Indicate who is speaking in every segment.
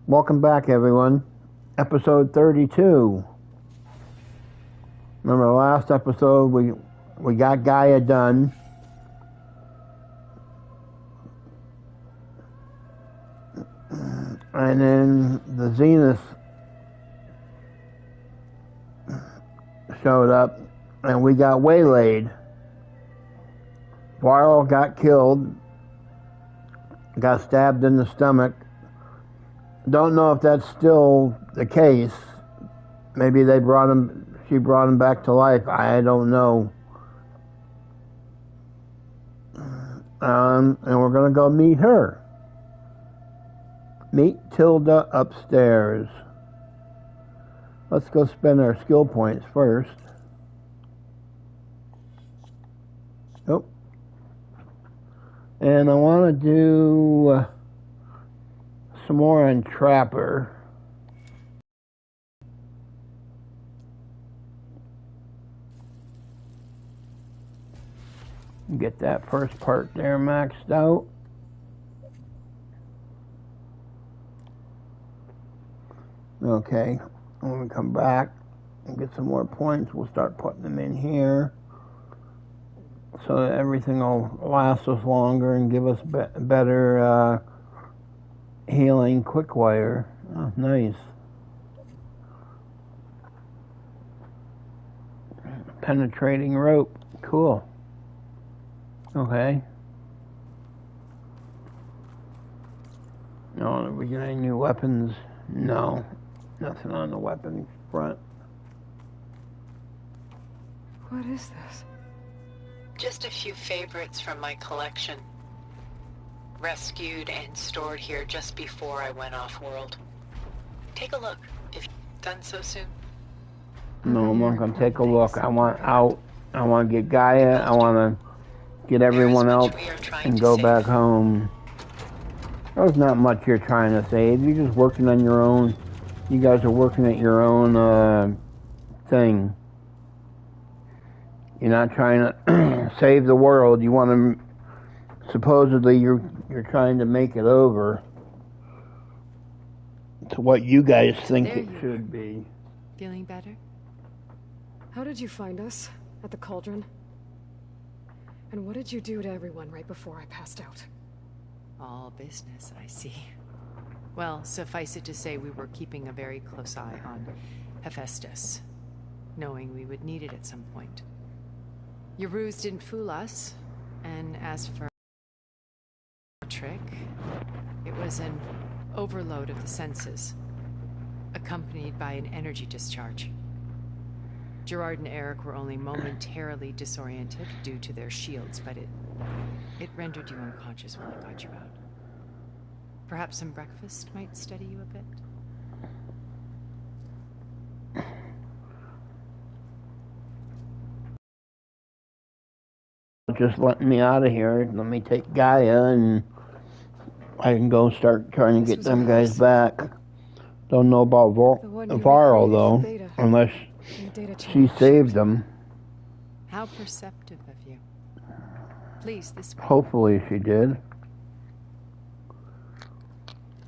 Speaker 1: Welcome back, everyone. Episode 32. Remember the last episode, we got Gaia done. And then the Zenith showed up, and we got waylaid. Varl got killed, got stabbed in the stomach. Don't know if that's still the case. Maybe she brought him back to life. I don't know. And we're going to go meet her. Meet Tilda upstairs. Let's go spend our skill points first. Nope. And I want to do some more on Trapper. Get that first part there maxed out. Okay, when we come back and get some more points, we'll start putting them in here so that everything will last us longer and give us better healing quick wire. Oh, nice. Penetrating rope. Cool. Okay. No, did we get any new weapons? No. Nothing on the weapon front.
Speaker 2: What is this?
Speaker 3: Just a few favorites from my collection. Rescued and stored here just before I went off-world. Take a look, if you've done so soon.
Speaker 1: No, I'm not going to take a look. I want out. I want to get Gaia. I want to get everyone else and go back home. There's not much you're trying to save. You're just working on your own. You guys are working at your own thing. You're not trying to save the world. You want to. Supposedly, you're trying to make it over to what you guys think it should be.
Speaker 2: Feeling better? How did you find us? At the cauldron? And what did you do to everyone right before I passed out?
Speaker 4: All business, I see. Well, suffice it to say we were keeping a very close eye on Hephaestus, knowing we would need it at some point. Your ruse didn't fool us, and as for our trick, it was an overload of the senses, accompanied by an energy discharge. Gerard and Eric were only momentarily disoriented due to their shields, but it rendered you unconscious while I got you out. Perhaps some breakfast might steady you a bit?
Speaker 1: Just letting me out of here. Let me take Gaia and I can go start trying to get them guys back. Don't know about Varl though, unless she saved them.
Speaker 4: How perceptive of you. Please, this way.
Speaker 1: Hopefully she did.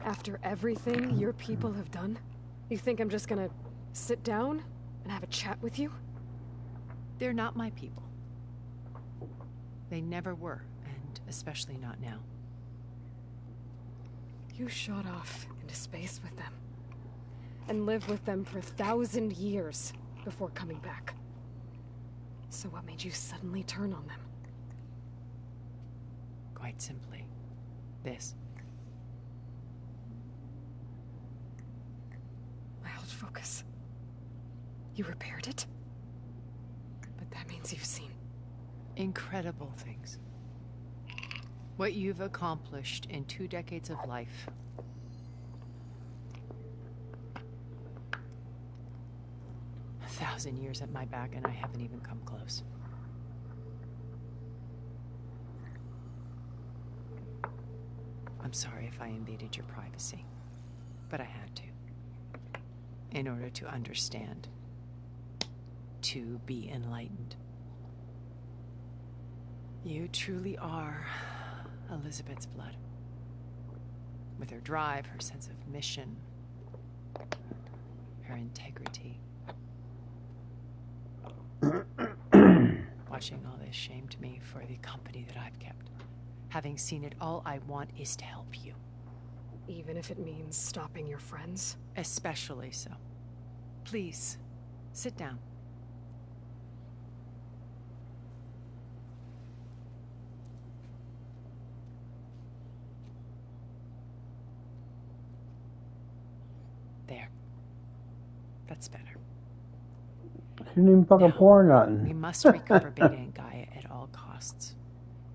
Speaker 2: After everything your people have done, you think I'm just gonna sit down and have a chat with you?
Speaker 4: They're not my people. They never were, and especially not now.
Speaker 2: You shot off into space with them, and lived with them for 1,000 years before coming back. So what made you suddenly turn on them?
Speaker 4: Quite simply, this.
Speaker 2: My old focus. You repaired it? But that means you've seen
Speaker 4: incredible things. What you've accomplished in 2 decades of life. A 1,000 years at my back and I haven't even come close. I'm sorry if I invaded your privacy, but I had to. In order to understand. To be enlightened. You truly are Elizabeth's blood. with her drive, her sense of mission, her integrity. Watching all this shamed me for the company that I've kept. Having seen it, all I want is to help you.
Speaker 2: Even if it means stopping your friends?
Speaker 4: Especially so. Please, sit down. There. That's better.
Speaker 1: She didn't even fucking pour nothing.
Speaker 4: We must recover Beta and Gaia at all costs.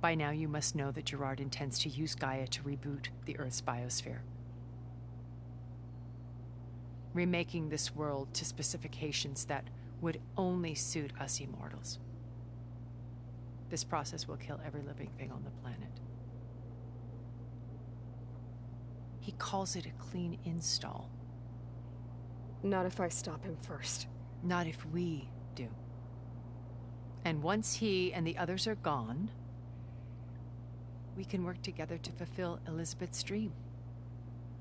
Speaker 4: By now, you must know that Gerard intends to use Gaia to reboot the Earth's biosphere. Remaking this world to specifications that would only suit us immortals. This process will kill every living thing on the planet. He calls it a clean install.
Speaker 2: Not if I stop him first.
Speaker 4: Not if we do. And once he and the others are gone, we can work together to fulfill Elizabeth's dream.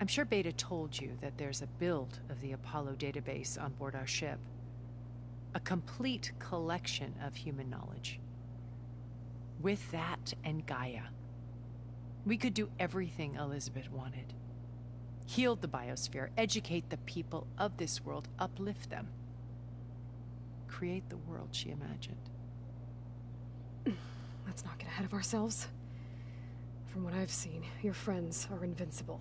Speaker 4: I'm sure Beta told you that there's a build of the Apollo database on board our ship. A complete collection of human knowledge. With that and Gaia, we could do everything Elizabeth wanted. Heal the biosphere, educate the people of this world, uplift them. Create the world she imagined.
Speaker 2: Let's not get ahead of ourselves. From what I've seen, your friends are invincible.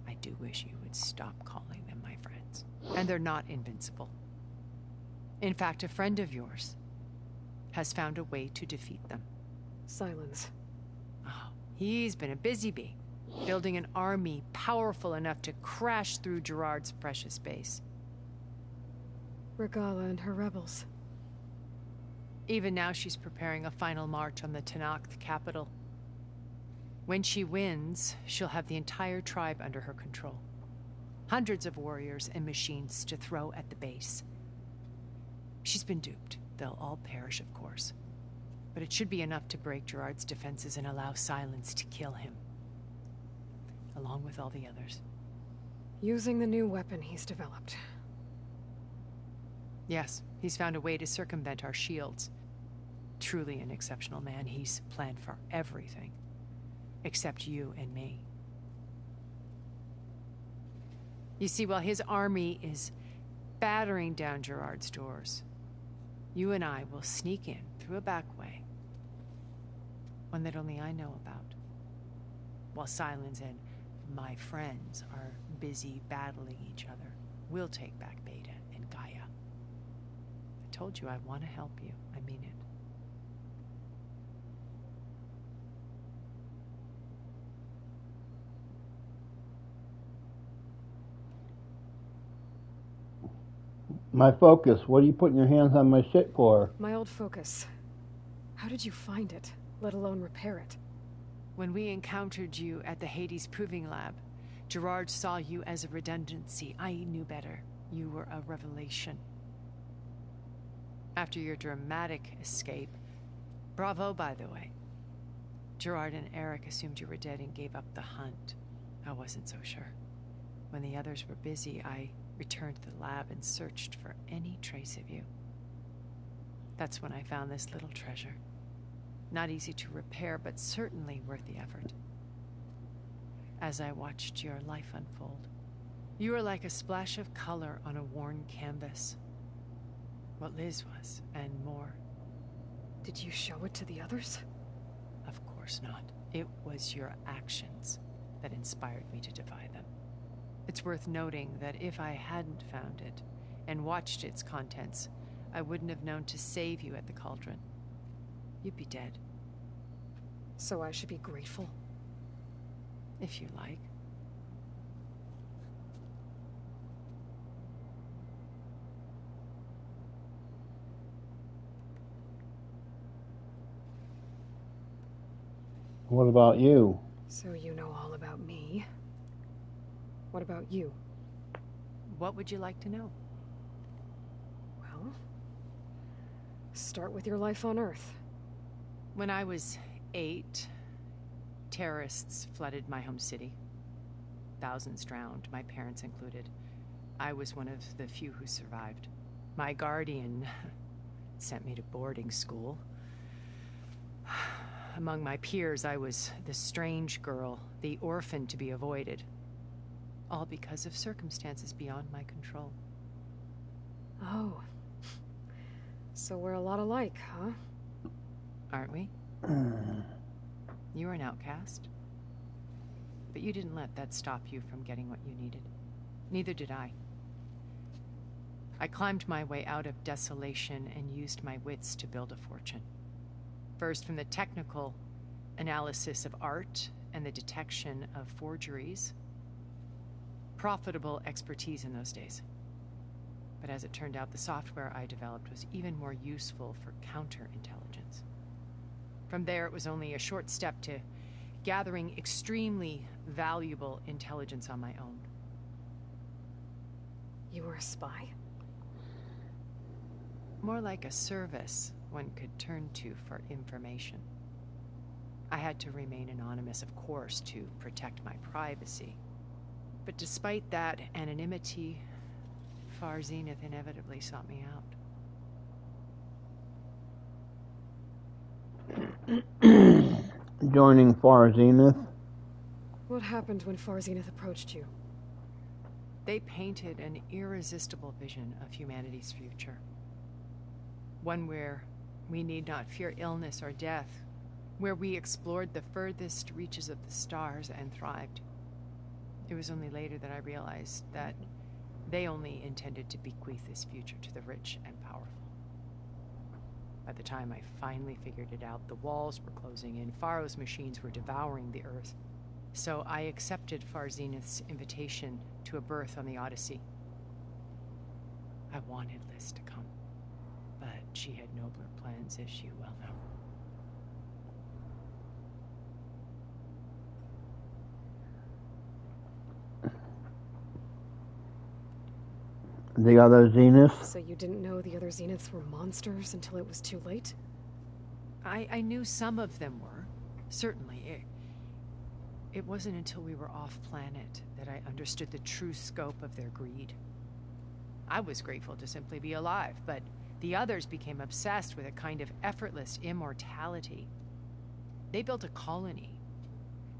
Speaker 4: I do wish you would stop calling them my friends. And they're not invincible. In fact, a friend of yours has found a way to defeat them.
Speaker 2: Silence.
Speaker 4: Oh, he's been a busy bee, building an army powerful enough to crash through Gerard's precious base.
Speaker 2: Regala and her rebels.
Speaker 4: Even now she's preparing a final march on the Tenakth capital. When she wins, she'll have the entire tribe under her control. Hundreds of warriors and machines to throw at the base. She's been duped. They'll all perish, of course. But it should be enough to break Gerard's defenses and allow Silence to kill him. Along with all the others.
Speaker 2: Using the new weapon he's developed.
Speaker 4: Yes, he's found a way to circumvent our shields. Truly an exceptional man. He's planned for everything. Except you and me. You see, while his army is battering down Gerard's doors, you and I will sneak in through a back way. One that only I know about. While Silence and my friends are busy battling each other, we'll take back Beta and Gaia. I told you I want to help you. I mean it.
Speaker 1: My focus. What are you putting your hands on my shit for?
Speaker 2: My old focus. How did you find it, let alone repair it?
Speaker 4: When we encountered you at the Hades Proving Lab, Gerard saw you as a redundancy. I knew better. You were a revelation. After your dramatic escape, bravo, by the way. Gerard and Eric assumed you were dead and gave up the hunt. I wasn't so sure. When the others were busy, I returned to the lab and searched for any trace of you. That's when I found this little treasure. Not easy to repair, but certainly worth the effort. As I watched your life unfold, you were like a splash of color on a worn canvas. What Liz was, and more.
Speaker 2: Did you show it to the others?
Speaker 4: Of course not. It was your actions that inspired me to defy them. It's worth noting that if I hadn't found it and watched its contents, I wouldn't have known to save you at the cauldron. You'd be dead.
Speaker 2: So I should be grateful?
Speaker 4: If you like.
Speaker 1: What about you?
Speaker 2: So you know all about me. What about you?
Speaker 4: What would you like to know?
Speaker 2: Well, start with your life on Earth.
Speaker 4: When I was 8, terrorists flooded my home city. thousands drowned, my parents included. I was one of the few who survived. My guardian sent me to boarding school. Among my peers, I was the strange girl, the orphan to be avoided. All because of circumstances beyond my control.
Speaker 2: Oh. So we're a lot alike, huh?
Speaker 4: Aren't we? You were an outcast. But you didn't let that stop you from getting what you needed. Neither did I. I climbed my way out of desolation and used my wits to build a fortune. First, from the technical analysis of art and the detection of forgeries. Profitable expertise in those days. But as it turned out, the software I developed was even more useful for counterintelligence. From there, it was only a short step to gathering extremely valuable intelligence on my own.
Speaker 2: You were a spy?
Speaker 4: More like a service one could turn to for information. I had to remain anonymous, of course, to protect my privacy. But despite that anonymity, Far Zenith inevitably sought me out.
Speaker 1: Joining Far Zenith?
Speaker 2: What happened when Far Zenith approached you?
Speaker 4: They painted an irresistible vision of humanity's future. One where we need not fear illness or death, where we explored the furthest reaches of the stars and thrived. It was only later that I realized that they only intended to bequeath this future to the rich and powerful. By the time I finally figured it out, the walls were closing in, Pharaoh's machines were devouring the Earth. So I accepted Far Zenith's invitation to a berth on the Odyssey. I wanted Liz to come, but she had nobler plans, as you well know.
Speaker 1: The other Zeniths?
Speaker 2: So you didn't know the other Zeniths were monsters until it was too late?
Speaker 4: I knew some of them were, certainly. It wasn't until we were off-planet that I understood the true scope of their greed. I was grateful to simply be alive, but the others became obsessed with a kind of effortless immortality. They built a colony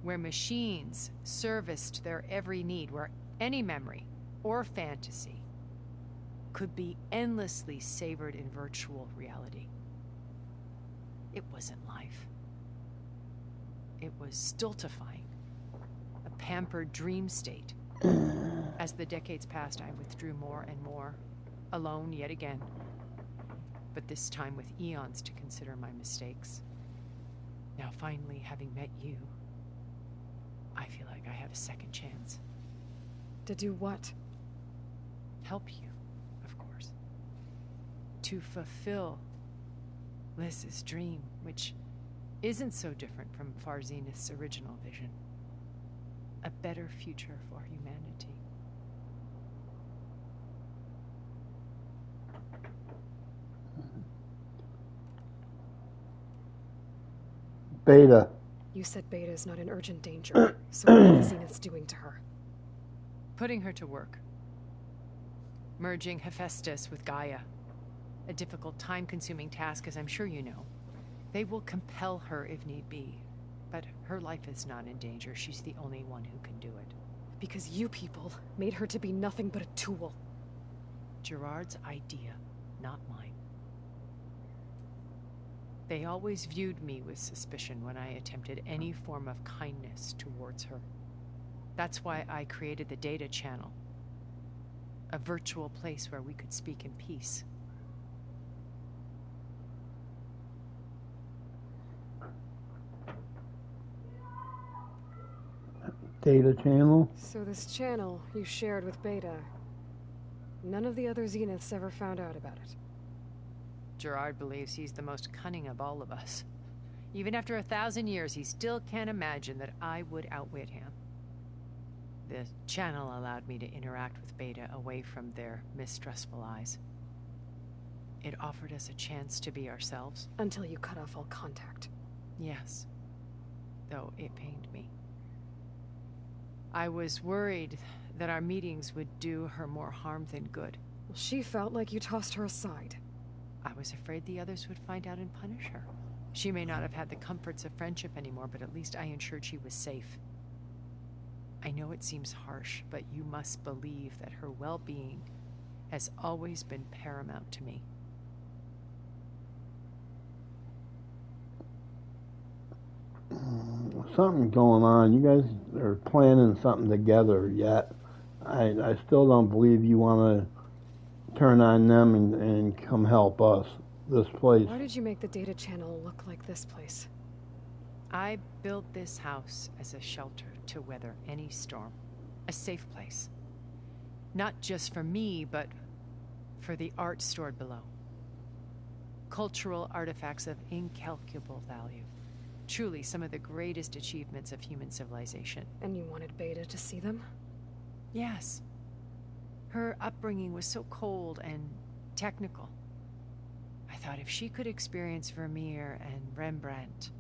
Speaker 4: where machines serviced their every need, where any memory or fantasy could be endlessly savored in virtual reality. It wasn't life. It was stultifying, a pampered dream state. As the decades passed, I withdrew more and more, alone yet again, but this time with eons to consider my mistakes. Now finally, having met you, I feel like I have a second chance.
Speaker 2: To do what?
Speaker 4: Help you, of course. To fulfill Liz's dream, which isn't so different from Far Zenith's original vision. A better future for humanity.
Speaker 1: Beta.
Speaker 2: You said Beta is not in urgent danger, so what are the Zeniths doing to her?
Speaker 4: Putting her to work. Merging Hephaestus with Gaia. A difficult, time-consuming task, as I'm sure you know. They will compel her if need be. But her life is not in danger. She's the only one who can do it.
Speaker 2: Because you people made her to be nothing but a tool.
Speaker 4: Gerard's idea, not mine. They always viewed me with suspicion when I attempted any form of kindness towards her. That's why I created the data channel. A virtual place where we could speak in peace.
Speaker 1: Data channel?
Speaker 2: So this channel you shared with Beta, none of the other Zeniths ever found out about it.
Speaker 4: Gerard believes he's the most cunning of all of us. Even after 1,000 years, he still can't imagine that I would outwit him. The channel allowed me to interact with Beta away from their mistrustful eyes. It offered us a chance to be ourselves.
Speaker 2: Until you cut off all contact.
Speaker 4: Yes. Though it pained me. I was worried that our meetings would do her more harm than good.
Speaker 2: Well, she felt like you tossed her aside.
Speaker 4: I was afraid the others would find out and punish her. She may not have had the comforts of friendship anymore, but at least I ensured she was safe. I know it seems harsh, but you must believe that her well-being has always been paramount to me.
Speaker 1: Something's going on. You guys are planning something together yet. I still don't believe you want to turn on them and come help us. This place.
Speaker 2: Why did you make the data channel look like this place?
Speaker 4: I built this house as a shelter to weather any storm. A safe place. Not just for me, but for the art stored below. Cultural artifacts of incalculable value. Truly some of the greatest achievements of human civilization.
Speaker 2: And you wanted Beta to see them?
Speaker 4: Yes. Her upbringing was so cold and technical. I thought if she could experience Vermeer and Rembrandt,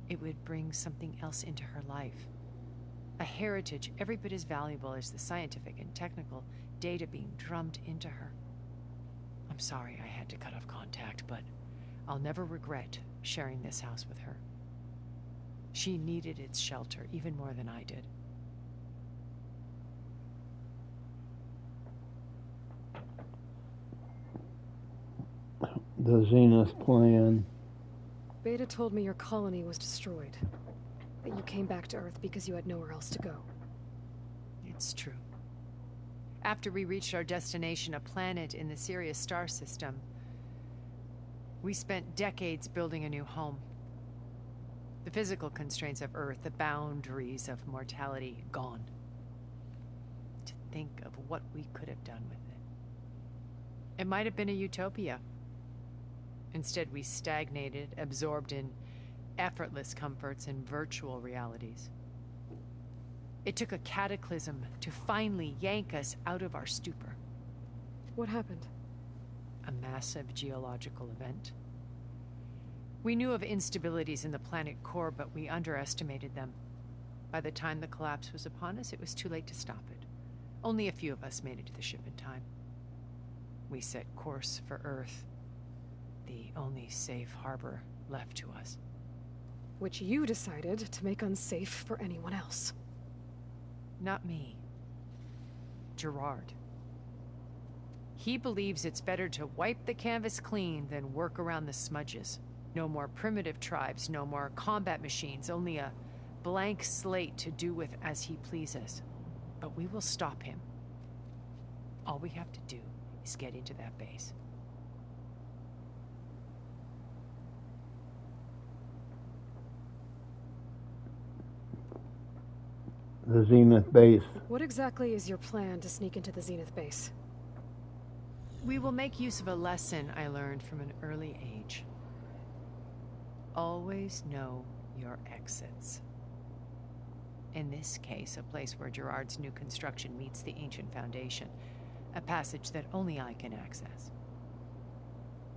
Speaker 4: it would bring something else into her life. A heritage every bit as valuable as the scientific and technical data being drummed into her. I'm sorry I had to cut off contact, but I'll never regret sharing this house with her. She needed its shelter even more than I did.
Speaker 1: The Zenith plan.
Speaker 2: Beta told me your colony was destroyed. That you came back to Earth because you had nowhere else to go.
Speaker 4: It's true. After we reached our destination, a planet in the Sirius star system, we spent decades building a new home. The physical constraints of Earth, the boundaries of mortality, gone. To think of what we could have done with it. It might have been a utopia. Instead, we stagnated, absorbed in effortless comforts and virtual realities. It took a cataclysm to finally yank us out of our stupor.
Speaker 2: What happened?
Speaker 4: A massive geological event. We knew of instabilities in the planet core, but we underestimated them. By the time the collapse was upon us, it was too late to stop it. Only a few of us made it to the ship in time. We set course for Earth, the only safe harbor left to us.
Speaker 2: Which you decided to make unsafe for anyone else.
Speaker 4: Not me. Gerard. He believes it's better to wipe the canvas clean than work around the smudges. No more primitive tribes, no more combat machines, only a blank slate to do with as he pleases. But we will stop him. All we have to do is get into that base.
Speaker 1: The Zenith base.
Speaker 2: What exactly is your plan to sneak into the Zenith base?
Speaker 4: We will make use of a lesson I learned from an early age. Always know your exits. In this case, a place where Gerard's new construction meets the ancient foundation, a passage that only I can access.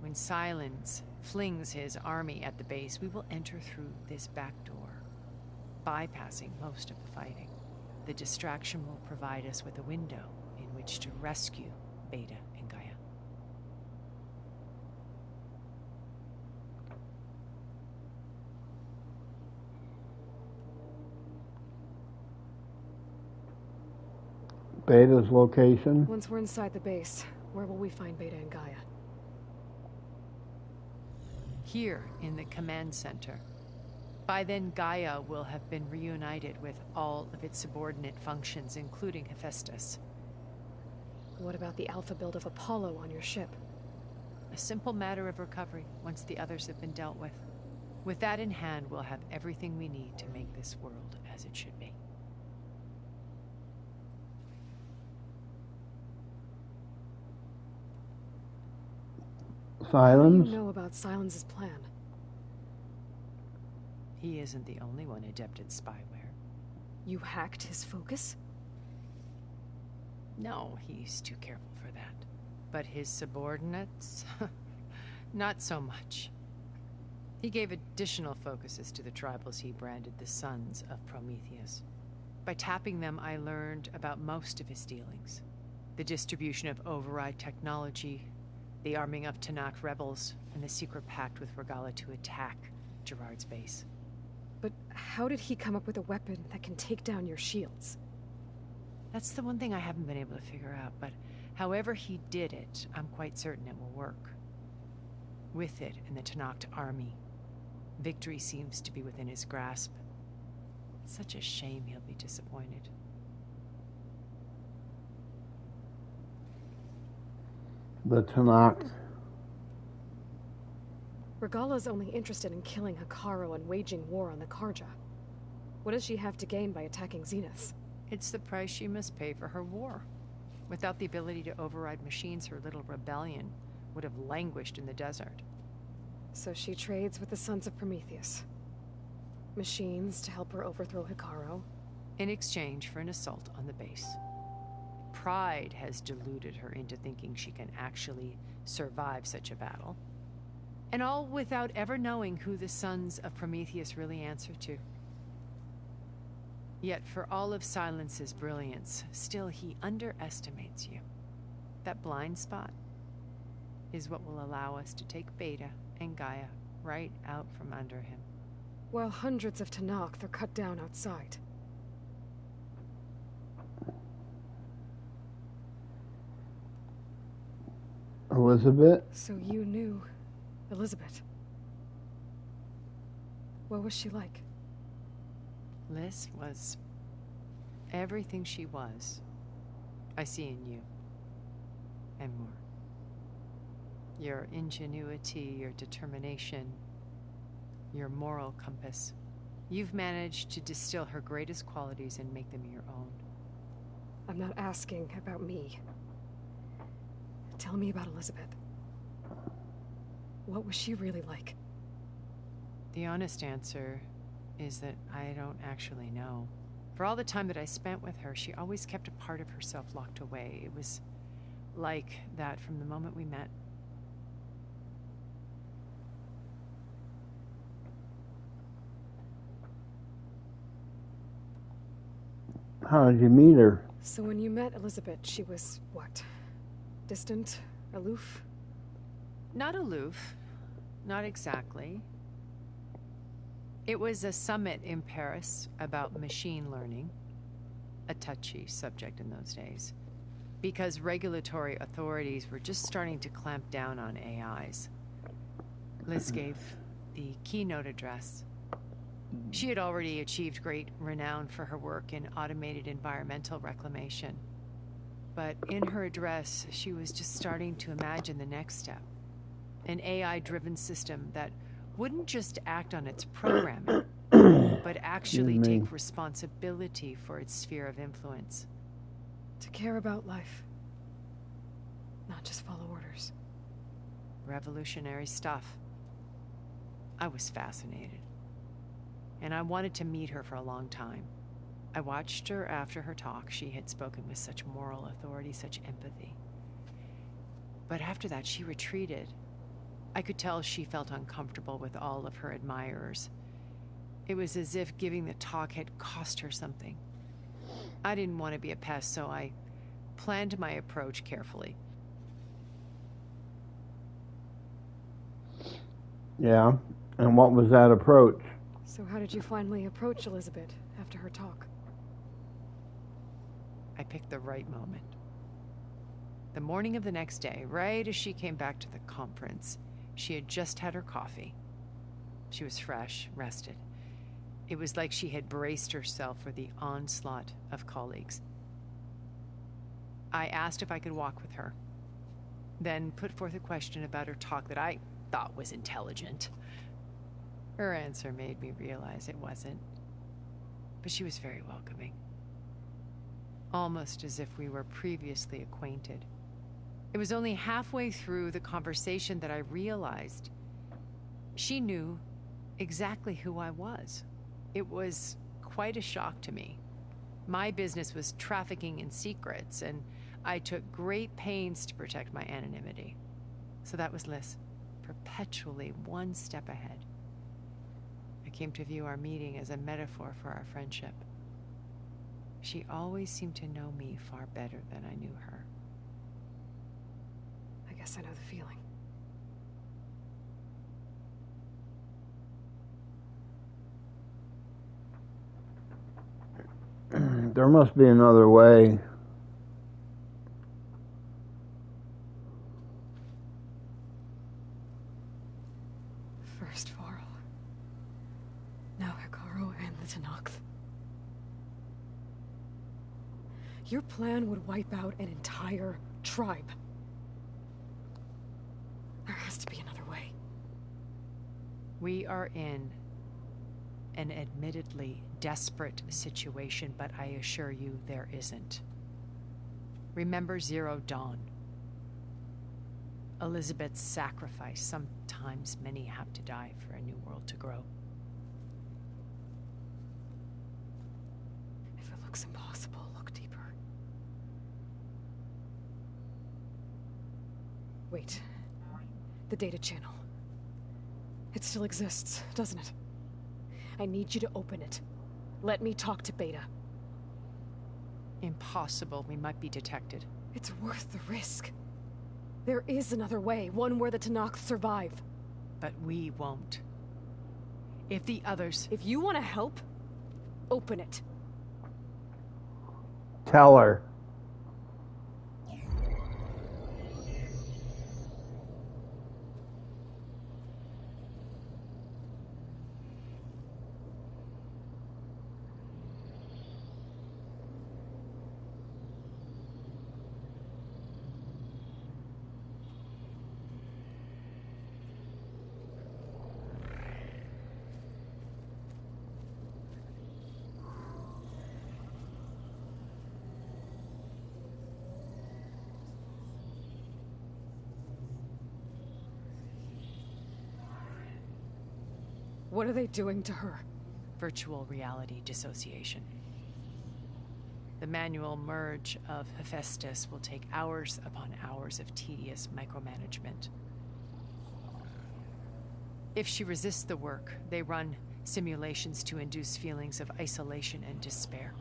Speaker 4: When Silence flings his army at the base, we will enter through this back door, bypassing most of the fighting. The distraction will provide us with a window in which to rescue Beta and Gaia.
Speaker 1: Beta's location.
Speaker 2: Once we're inside the base, where will we find Beta and Gaia?
Speaker 4: Here in the command center. By then, Gaia will have been reunited with all of its subordinate functions, including Hephaestus.
Speaker 2: What about the alpha build of Apollo on your ship?
Speaker 4: A simple matter of recovery once the others have been dealt with. With that in hand, we'll have everything we need to make this world as it should be.
Speaker 1: Silence.
Speaker 2: What do you know about Silence's plan?
Speaker 4: He isn't the only one adept at spyware.
Speaker 2: You hacked his focus?
Speaker 4: No, he's too careful for that. But his subordinates? Not so much. He gave additional focuses to the tribals he branded the Sons of Prometheus. By tapping them, I learned about most of his dealings. The distribution of override technology, the arming of Tanakh rebels, and the secret pact with Regala to attack Gerard's base.
Speaker 2: But how did he come up with a weapon that can take down your shields?
Speaker 4: That's the one thing I haven't been able to figure out, but however he did it, I'm quite certain it will work. With it and the Tanakh army, victory seems to be within his grasp. It's such a shame he'll be disappointed.
Speaker 1: The Tanakh.
Speaker 2: Regala's only interested in killing Hekarro and waging war on the Karja. What does she have to gain by attacking Zenith?
Speaker 4: It's the price she must pay for her war. Without the ability to override machines, her little rebellion would have languished in the desert.
Speaker 2: So she trades with the Sons of Prometheus. Machines to help her overthrow Hekarro.
Speaker 4: In exchange for an assault on the base. Pride has deluded her into thinking she can actually survive such a battle. And all without ever knowing who the Sons of Prometheus really answer to. Yet for all of Silence's brilliance, still he underestimates you. That blind spot is what will allow us to take Beta and Gaia right out from under him.
Speaker 2: While hundreds of Tanakh are cut down outside.
Speaker 1: Elizabeth?
Speaker 2: So you knew Elizabeth. What was she like?
Speaker 4: Liz was everything she was. I see in you. And more. Your ingenuity, your determination, your moral compass. You've managed to distill her greatest qualities and make them your own.
Speaker 2: I'm not asking about me. Tell me about Elizabeth. What was she really like?
Speaker 4: The honest answer is that I don't actually know. For all the time that I spent with her, she always kept a part of herself locked away. It was like that from the moment we met.
Speaker 1: How did you meet her?
Speaker 2: So when you met Elizabeth, she was what? Distant? Aloof?
Speaker 4: Not aloof. Not exactly. It was a summit in Paris about machine learning. A touchy subject in those days. Because regulatory authorities were just starting to clamp down on AIs. Liz gave the keynote address. She had already achieved great renown for her work in automated environmental reclamation. But in her address, she was just starting to imagine the next step. An AI-driven system that wouldn't just act on its programming, but actually take responsibility for its sphere of influence.
Speaker 2: To care about life. Not just follow orders.
Speaker 4: Revolutionary stuff. I was fascinated. And I wanted to meet her for a long time. I watched her after her talk. She had spoken with such moral authority, such empathy. But after that, she retreated. I could tell she felt uncomfortable with all of her admirers. It was as if giving the talk had cost her something. I didn't want to be a pest, so I planned my approach carefully.
Speaker 1: Yeah, and what was that approach?
Speaker 2: So how did you finally approach Elizabeth after her talk?
Speaker 4: I picked the right moment. The morning of the next day, right as she came back to the conference, she had just had her coffee. She was fresh, rested. It was like she had braced herself for the onslaught of colleagues. I asked if I could walk with her, then put forth a question about her talk that I thought was intelligent. Her answer made me realize it wasn't, but she was very welcoming. Almost as if we were previously acquainted. It was only halfway through the conversation that I realized she knew exactly who I was. It was quite a shock to me. My business was trafficking in secrets, and I took great pains to protect my anonymity. So that was Liz, perpetually one step ahead. I came to view our meeting as a metaphor for our friendship. She always seemed to know me far better than I knew her.
Speaker 2: I guess I know the feeling.
Speaker 1: There must be another way.
Speaker 2: First Varl. Now Hikaru and the Tenakth. Your plan would wipe out an entire tribe. There has to be another way.
Speaker 4: We are in an admittedly desperate situation, but I assure you there isn't. Remember Zero Dawn. Elizabeth's sacrifice. Sometimes many have to die for a new world to grow.
Speaker 2: If it looks impossible, look deeper. Wait. The data channel. It still exists, doesn't it? I need you to open it. Let me talk to Beta.
Speaker 4: Impossible. We might be detected.
Speaker 2: It's worth the risk. There is another way, one where the Tenakth survive.
Speaker 4: But we won't. If the others...
Speaker 2: If you want to help, open it.
Speaker 1: Tell her.
Speaker 2: What are they doing to her?
Speaker 4: Virtual reality dissociation. The manual merge of Hephaestus will take hours upon hours of tedious micromanagement. If she resists the work, they run simulations to induce feelings of isolation and despair.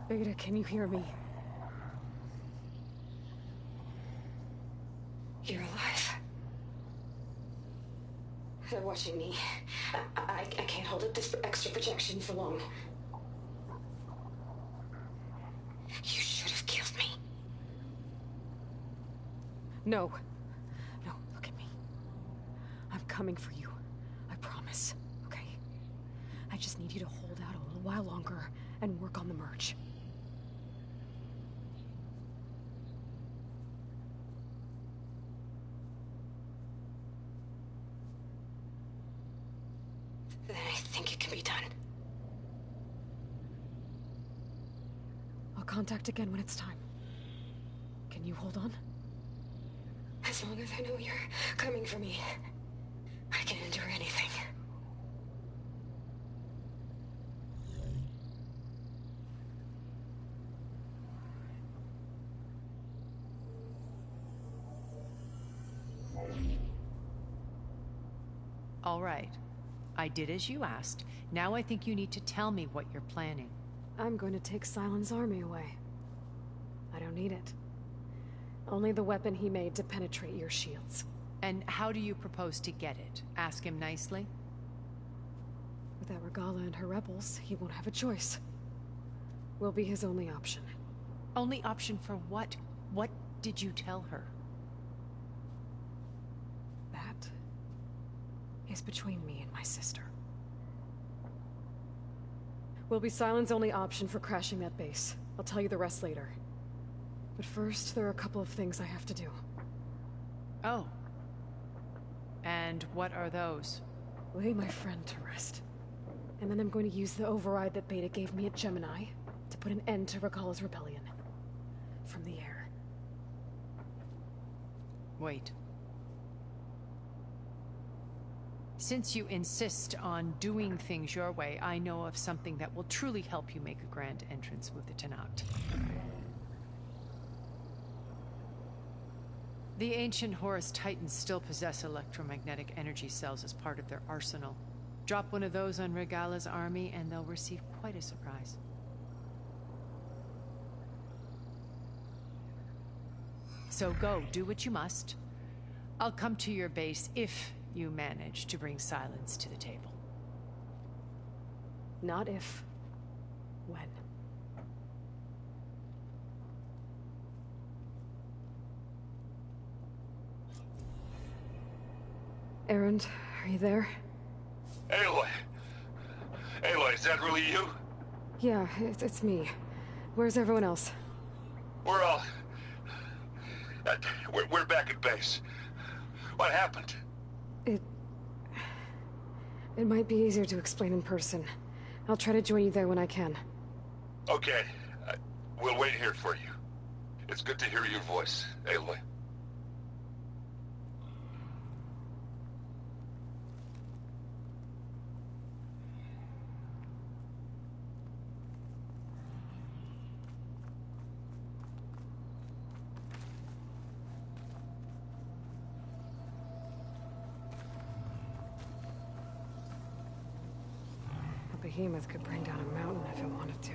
Speaker 2: Beta, can you hear me?
Speaker 5: You're alive. They're watching me. I can't hold up this extra projection for long. You should have killed me.
Speaker 2: No. No, look at me. I'm coming for you. I promise, okay? I just need you to hold out a little while longer and work on the merge.
Speaker 5: Then I think it can be done.
Speaker 2: I'll contact again when it's time. Can you hold on?
Speaker 5: As long as I know you're coming for me, I can endure anything.
Speaker 4: All right. I did as you asked. Now I think you need to tell me what you're planning.
Speaker 2: I'm going to take Sylens' army away. I don't need it. Only the weapon he made to penetrate your shields.
Speaker 4: And how do you propose to get it? Ask him nicely?
Speaker 2: Without Regala and her rebels, he won't have a choice. We'll be his only option.
Speaker 4: Only option for what? What did you tell her?
Speaker 2: That is between me and my sister. Will be Sylens' only option for crashing that base. I'll tell you the rest later. But first, there are a couple of things I have to do.
Speaker 4: Oh. And what are those?
Speaker 2: Lay my friend to rest. And then I'm going to use the override that Beta gave me at Gemini to put an end to Regala's rebellion. From the air.
Speaker 4: Wait. Since you insist on doing things your way, I know of something that will truly help you make a grand entrance with the Tenakth. The ancient Horus Titans still possess electromagnetic energy cells as part of their arsenal. Drop one of those on Regala's army, and they'll receive quite a surprise. So go, do what you must. I'll come to your base if you manage to bring silence to the table.
Speaker 2: Not if. When. Erend, are you there?
Speaker 6: Aloy! Aloy, is that really you?
Speaker 2: Yeah, it's me. Where's everyone else?
Speaker 6: We're all... We're back at base. What happened?
Speaker 2: It might be easier to explain in person. I'll try to join you there when I can.
Speaker 6: Okay. We'll wait here for you. It's good to hear your voice, Aloy.
Speaker 2: A behemoth could bring down a mountain if it wanted to.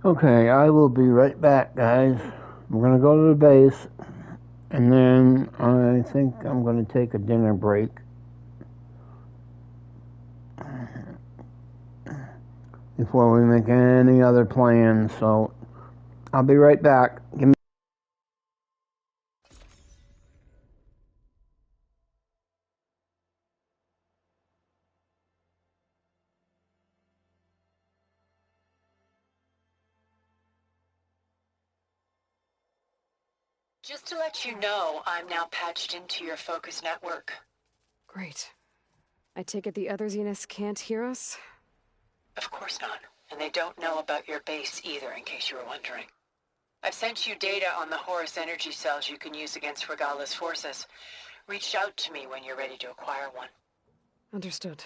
Speaker 1: Okay, I will be right back, guys. We're gonna go to the base, and then I think I'm gonna take a dinner break. Before we make any other plans, so I'll be right back. Give me
Speaker 3: Just to let you know, I'm now patched into your focus network.
Speaker 2: Great. I take it the other Zeniths can't hear us?
Speaker 3: Of course not. And they don't know about your base either, in case you were wondering. I've sent you data on the Horus energy cells you can use against Regala's forces. Reach out to me when you're ready to acquire one.
Speaker 2: Understood.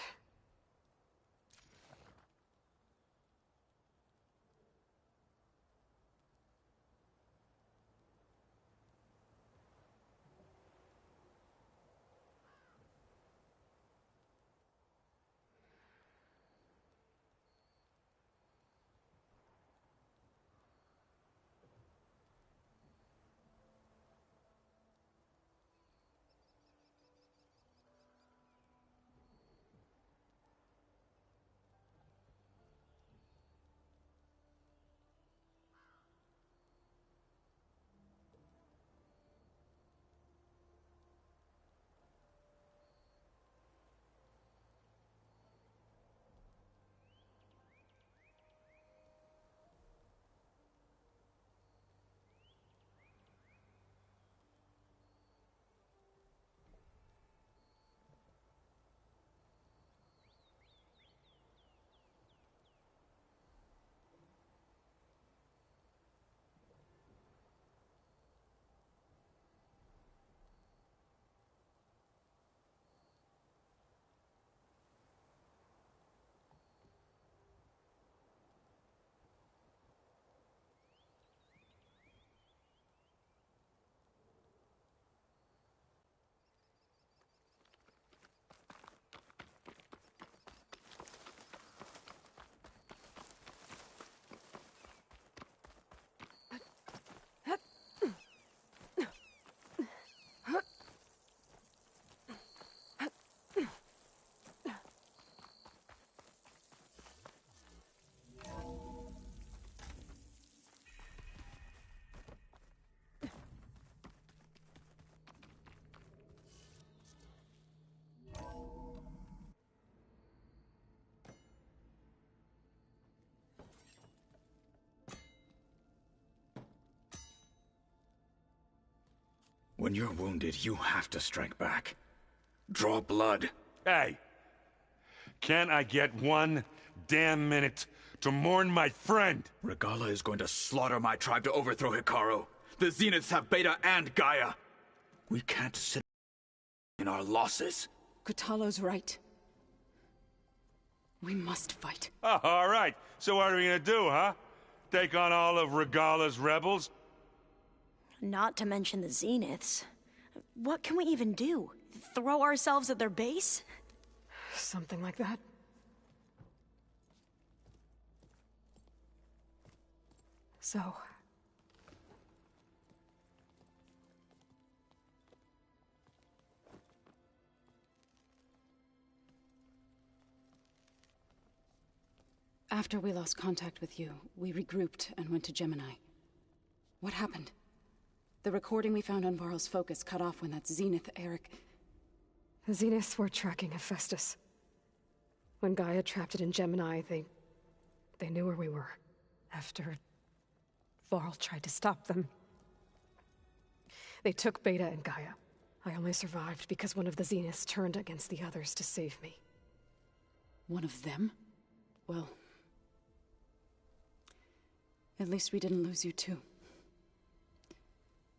Speaker 7: When you're wounded, you have to strike back. Draw blood.
Speaker 6: Hey! Can't I get one damn minute To mourn my friend!
Speaker 7: Regala is going to slaughter my tribe to overthrow Hikaru. The Zeniths have Beta and Gaia. We can't sit in our losses.
Speaker 8: Kotallo's right. We must fight.
Speaker 6: Oh, all right. So what are we gonna do, huh? Take on all of Regala's rebels?
Speaker 9: Not to mention the Zeniths. What can we even do? Throw ourselves at their base?
Speaker 2: Something like that. So...
Speaker 8: After we lost contact with you, we regrouped and went to Gemini. What happened? The recording we found on Varl's focus cut off when that Zenith, Eric...
Speaker 2: The Zeniths were tracking Hephaestus. When Gaia trapped it in Gemini, they knew where we were. After Varl tried to stop them. They took Beta and Gaia. I only survived because one of the Zeniths turned against the others to save me.
Speaker 8: One of them? Well... at least we didn't lose you too.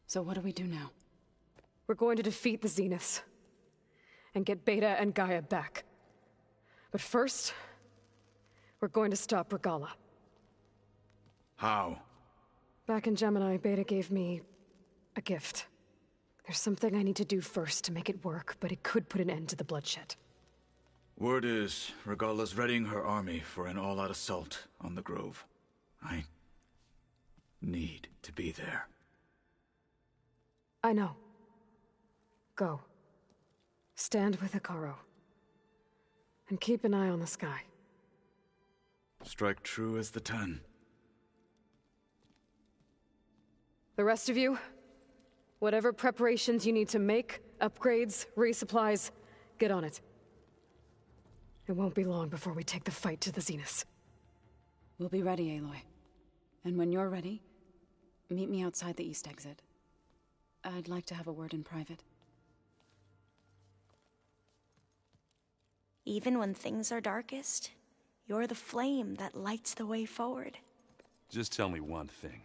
Speaker 8: So what do we do now?
Speaker 2: We're going to defeat the Zeniths. And get Beta and Gaia back. But first, we're going to stop Regala.
Speaker 7: How?
Speaker 2: Back in Gemini, Beta gave me a gift. There's something I need to do first to make it work, but it could put an end to the bloodshed.
Speaker 7: Word is, Regala's readying her army for an all-out assault on the Grove. I need to be there.
Speaker 2: I know. Go. Stand with Hikaru. And keep an eye on the sky.
Speaker 7: Strike true as the 10.
Speaker 2: The rest of you, whatever preparations you need to make, upgrades, resupplies, get on it. It won't be long before we take the fight to the Zeniths.
Speaker 8: We'll be ready, Aloy. And when you're ready, meet me outside the east exit. I'd like to have a word in private.
Speaker 9: Even when things are darkest, you're the flame that lights the way forward.
Speaker 6: Just tell me one thing.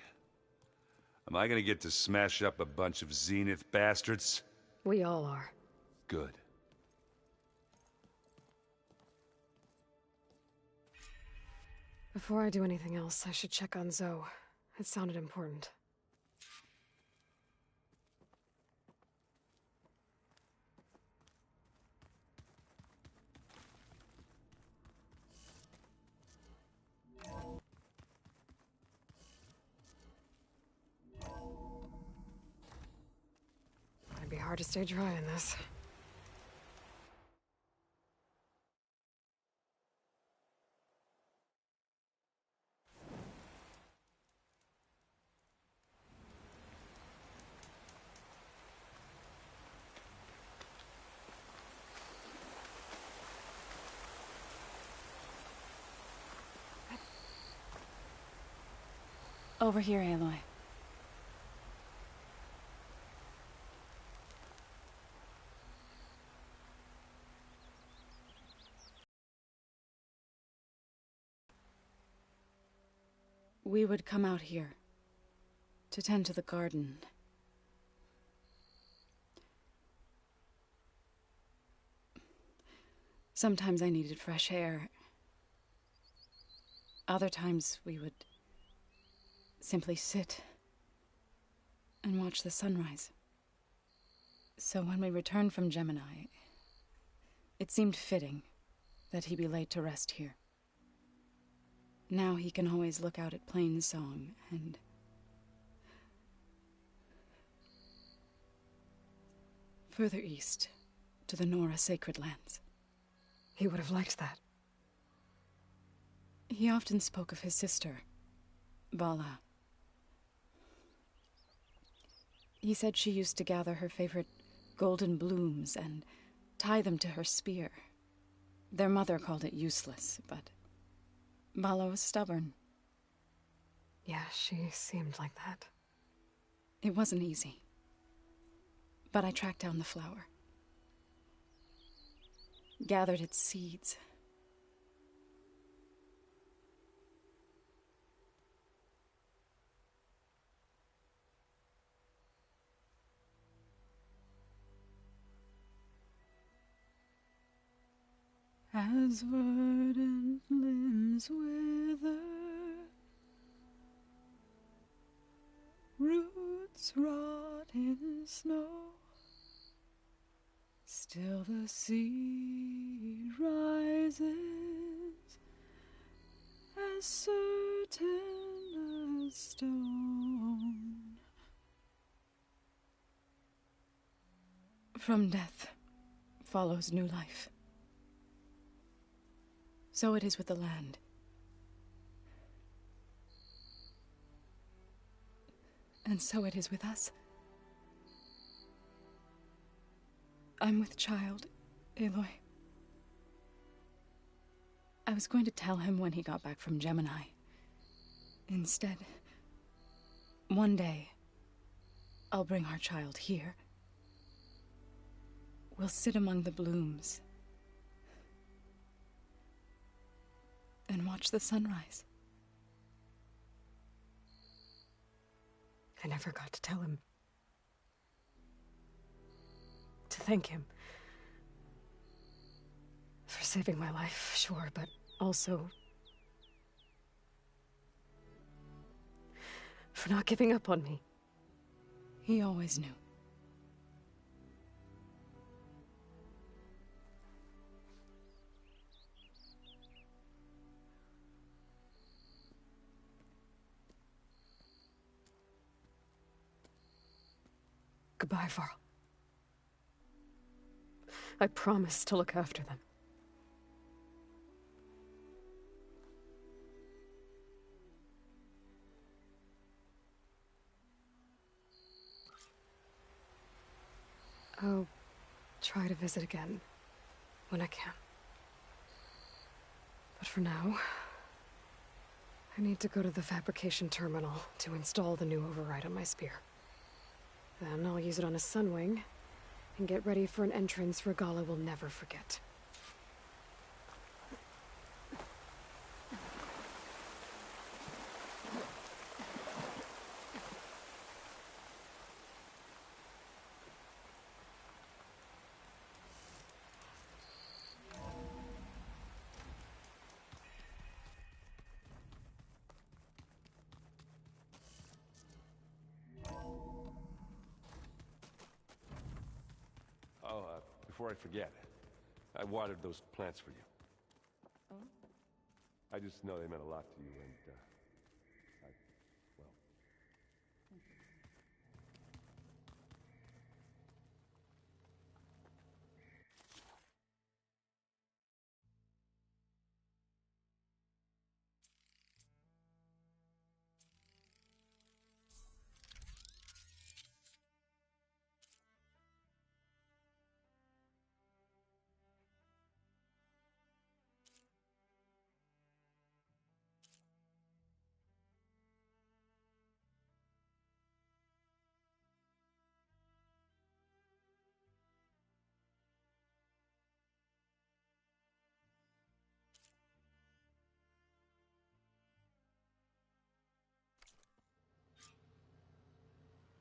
Speaker 6: Am I gonna get to smash up a bunch of Zenith bastards?
Speaker 2: We all are.
Speaker 6: Good.
Speaker 2: Before I do anything else, I should check on Zoe. It sounded important. It'd be hard to stay dry in this.
Speaker 8: Over here, Aloy. We would come out here to tend to the garden. Sometimes I needed fresh air. Other times we would simply sit and watch the sunrise. So when we returned from Gemini, it seemed fitting that he be laid to rest here. Now he can always look out at Plains Song and... further east, to the Nora sacred lands.
Speaker 2: He would have liked that.
Speaker 8: He often spoke of his sister, Vala. He said she used to gather her favorite golden blooms and tie them to her spear. Their mother called it useless, but Vala was stubborn.
Speaker 2: Yeah, she seemed like that.
Speaker 8: It wasn't easy. But I tracked down the flower. Gathered its seeds. as verdant limbs wither, roots rot in snow, still the sea rises, as certain as stone. From death follows new life. So it is with the land. And so it is with us. I'm with child, Aloy. I was going to tell him when he got back from Gemini. Instead, one day, I'll bring our child here. We'll sit among the blooms and watch the sunrise.
Speaker 2: I never got to tell him. To thank him. For saving my life, sure, but also for not giving up on me.
Speaker 8: He always knew.
Speaker 2: Goodbye, Varl. I promise to look after them. I'll try to visit again when I can. But for now, I need to go to the fabrication terminal to install the new override on my spear. Then I'll use it on a sunwing and get ready for an entrance Regalla will never forget.
Speaker 10: Before I forget, I watered those plants for you.
Speaker 8: Oh?
Speaker 10: I just know they meant a lot to you, and, well...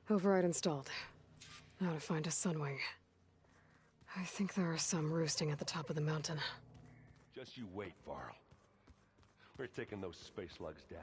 Speaker 2: Override installed. Now to find a sunwing. I think there are some roosting at the top of the mountain.
Speaker 10: Just you wait, Varl. We're taking those space slugs down.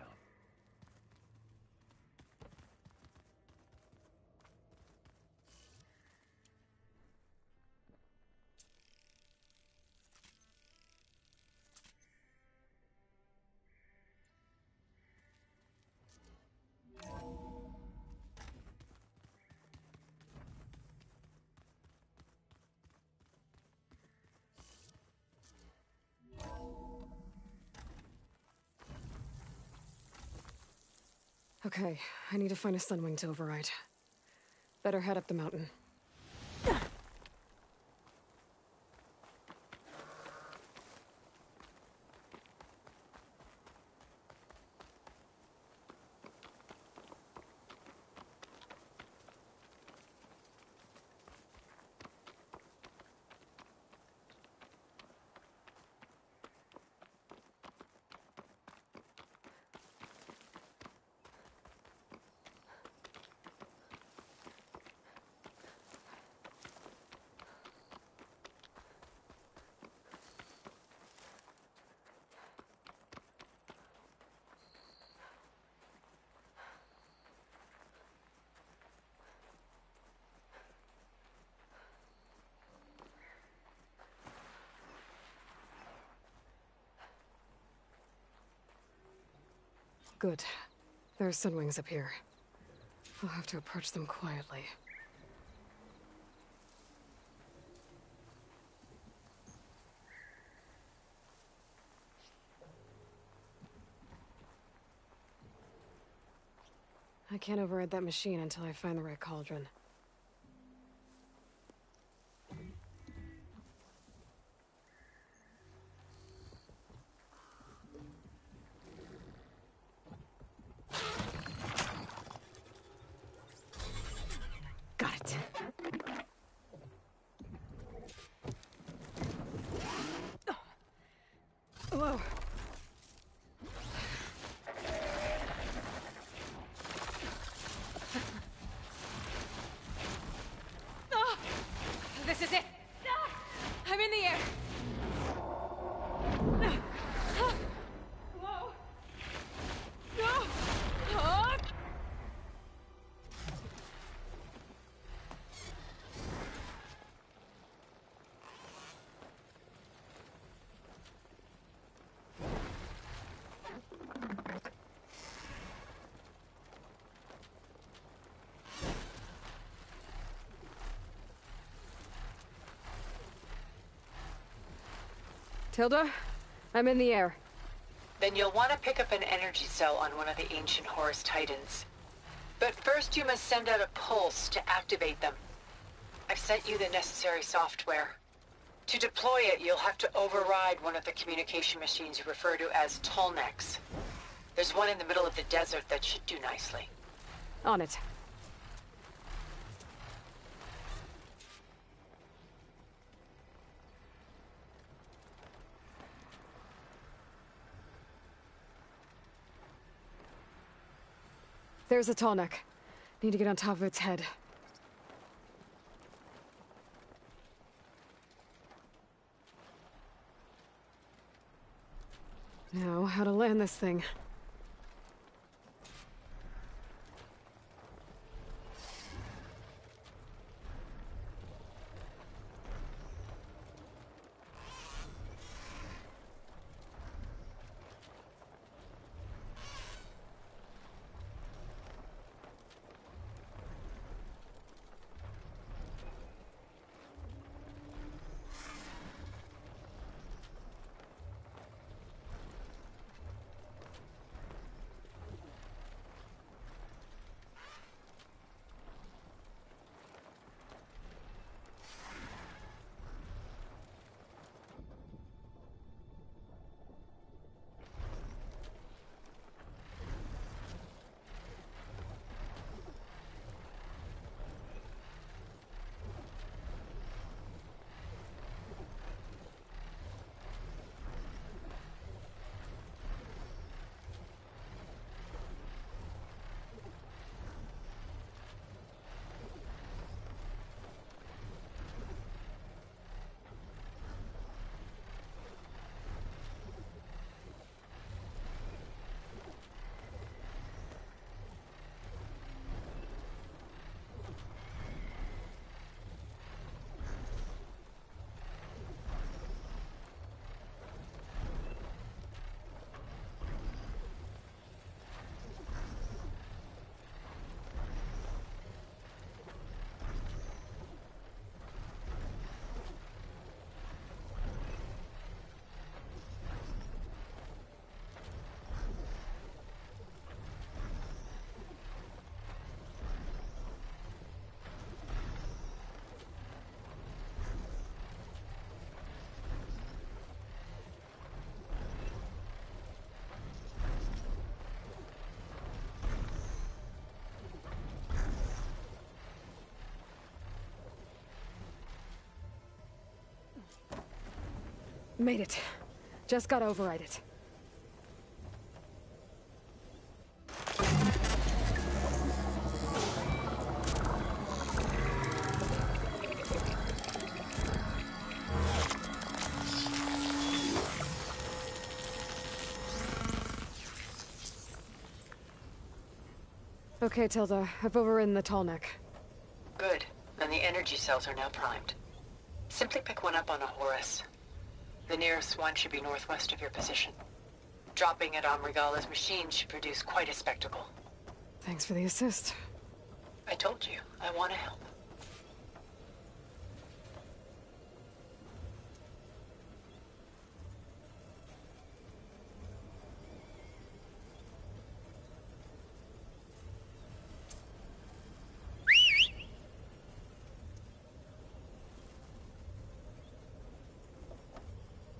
Speaker 2: Okay, I need to find a sunwing to override. Better head up the mountain. Good. There are sunwings up here. We'll have to approach them quietly. I can't override that machine until I find the right cauldron. Got it. Whoa. This is it! I'm in the air! Whoa! No! Oh! Tilda, I'm in the air.
Speaker 3: Then you'll want to pick up an energy cell on one of the ancient Horus Titans. But first you must send out a pulse to activate them. I've sent you the necessary software. To deploy it, you'll have to override one of the communication machines you refer to as Tolnecs. There's one in the middle of the desert that should do nicely.
Speaker 2: On it. There's a Tolnec. Need to get on top of its head. Now, how to land this thing. Made it. Just gotta override it. Okay, Tilda. I've overridden the Tolnec.
Speaker 3: Good. And the energy cells are now primed. Simply pick one up on a Horus. The nearest one should be northwest of your position. Dropping it on Regala's machine should produce quite a spectacle.
Speaker 2: Thanks for the assist.
Speaker 3: I told you, I want to help.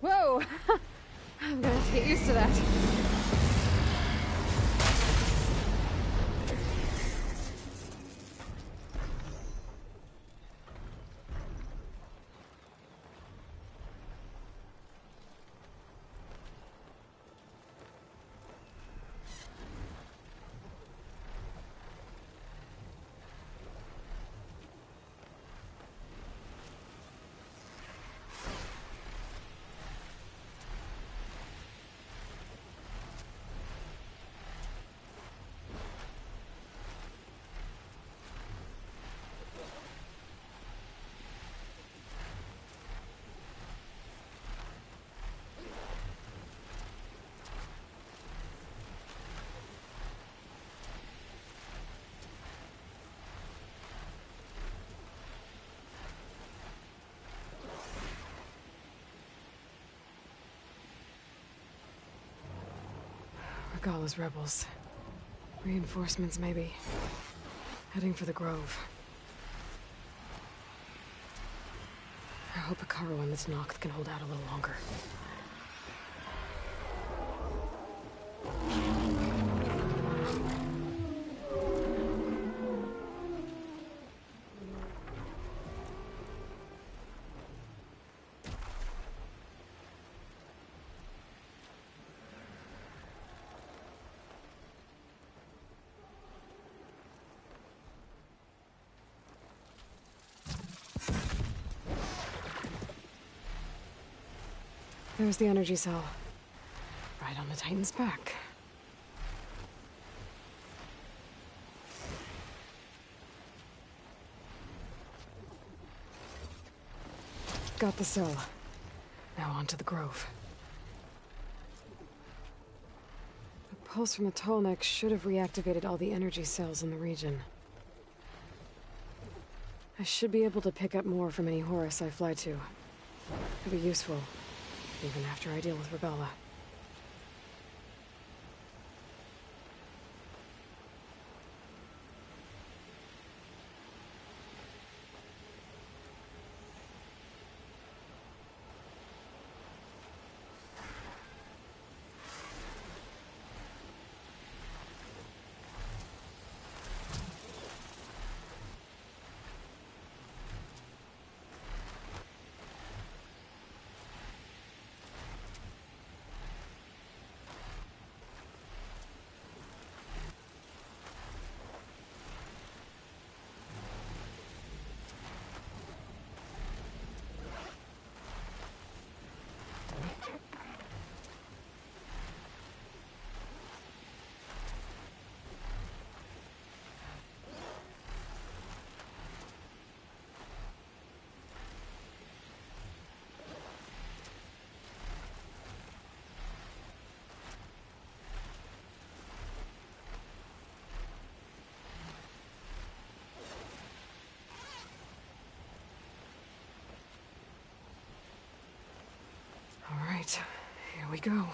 Speaker 2: Whoa! I'm gonna have to get used to that. Regala's rebels. Reinforcements, maybe. Heading for the Grove. I hope Hikaru and Miss Noct can hold out a little longer. There's the energy cell. Right on the Titan's back. Got the cell. Now on to the Grove. The pulse from the Tallneck should have reactivated all the energy cells in the region. I should be able to pick up more from any Horus I fly to. Could be useful. Even after I deal with Regala. All right, here we go.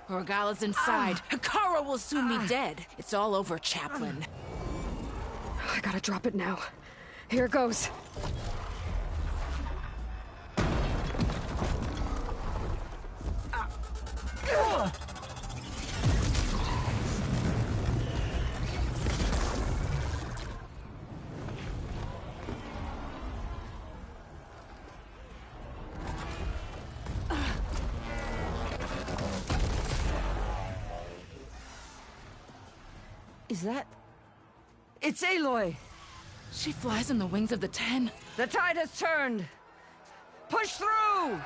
Speaker 11: Regala's inside. Hikaru will soon be dead. It's all over, Chaplain.
Speaker 2: I gotta drop it now. Here it goes.
Speaker 11: Is that
Speaker 12: It's Aloy!
Speaker 11: She flies on the wings of the 10.
Speaker 12: The tide has turned! Push through!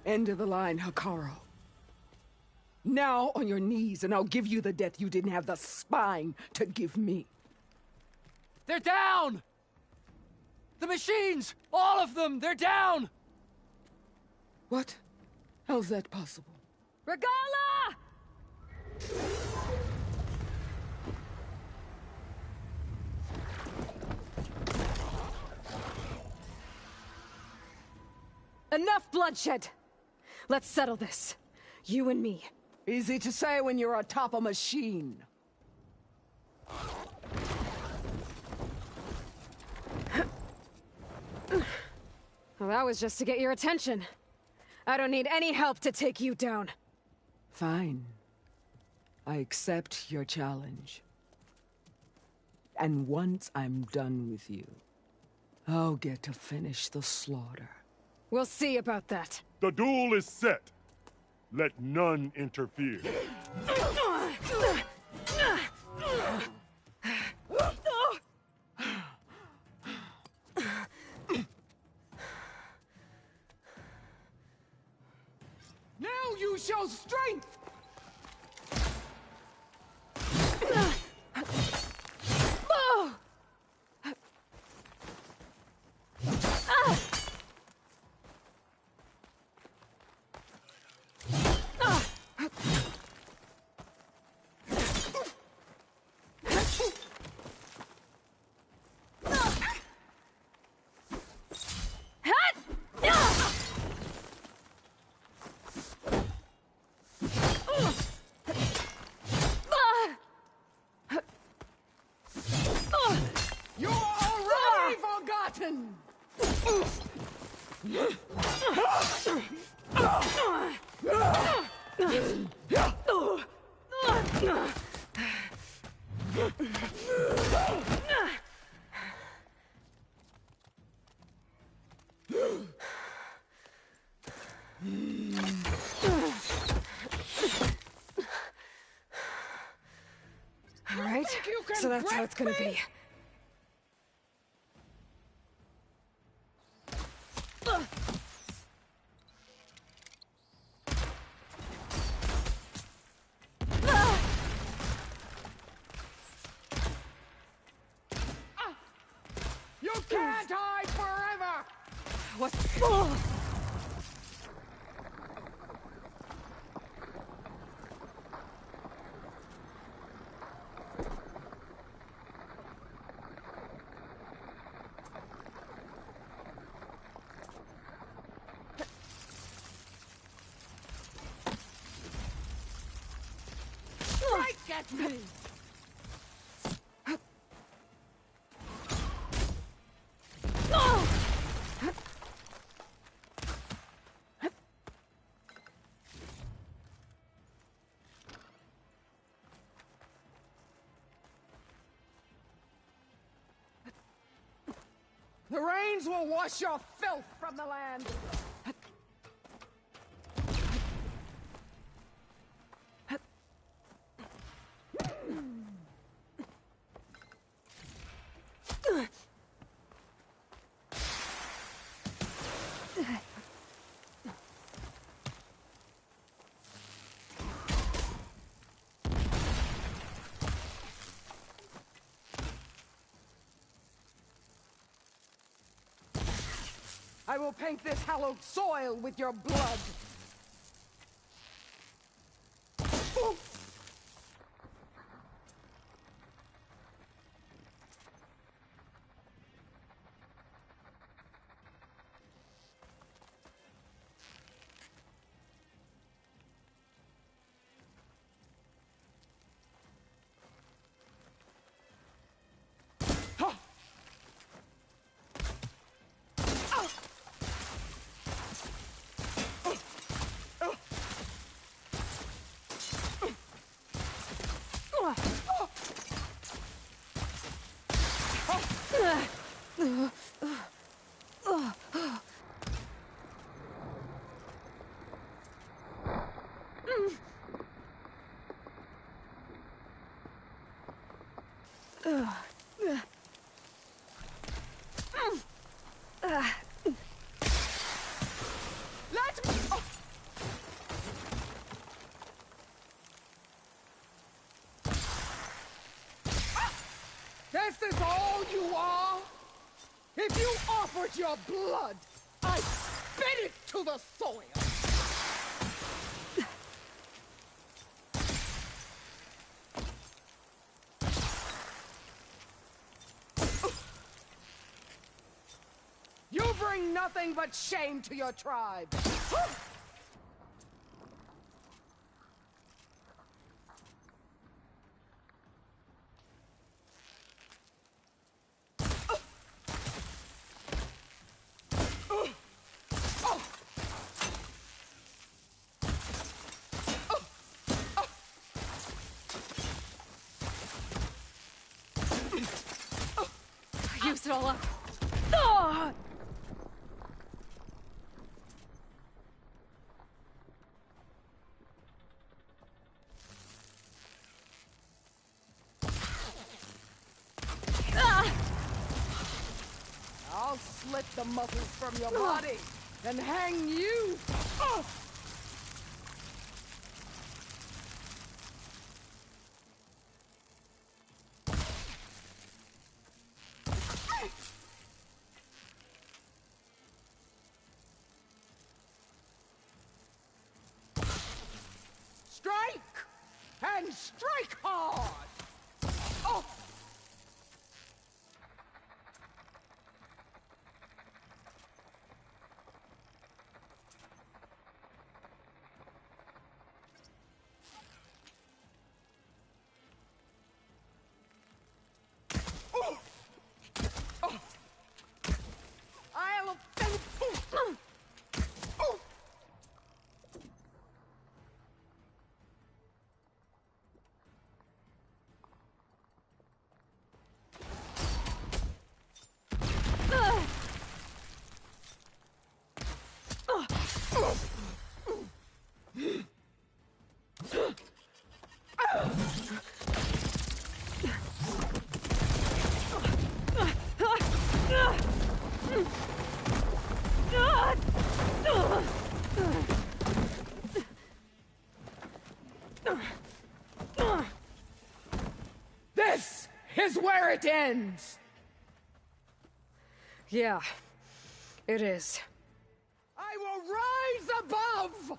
Speaker 13: End of the line, Hikaru. Now on your knees, and I'll give you the death you didn't have the spine to give me.
Speaker 14: They're down! The machines! All of them! They're down!
Speaker 13: What? How's that possible?
Speaker 2: Regala! Enough bloodshed! Let's settle this. You and me.
Speaker 13: Easy to say when you're atop a machine.
Speaker 2: Well, that was just to get your attention. I don't need any help to take you down.
Speaker 13: Fine. I accept your challenge. And once I'm done with you, I'll get to finish the slaughter.
Speaker 2: We'll see about that.
Speaker 10: The duel is set. Let none interfere.
Speaker 13: Now you show strength! You're already forgotten!
Speaker 2: All right, so that's how it's gonna be.
Speaker 13: You can't hide forever!
Speaker 2: What?
Speaker 13: Right at me! The rains will wash your filth from the land. I will paint this hallowed soil with your blood. This is all you are? If you offered your blood, I'd spit it to the soil! You bring nothing but shame to your tribe!
Speaker 2: Used it all up. Ah!
Speaker 13: I'll slit the muscles from your body and hang you! Strike! And strike hard! Oh! I'll... This is where it ends!
Speaker 2: Yeah, it is.
Speaker 13: I will rise above!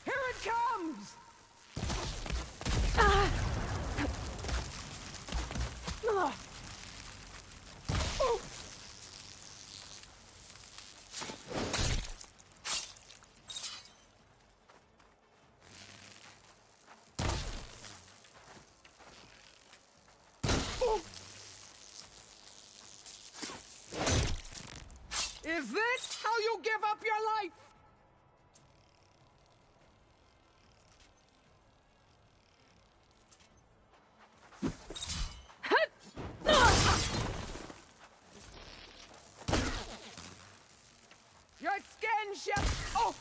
Speaker 13: Here it comes! Is this how you give up your life? Your skin shall... Oh!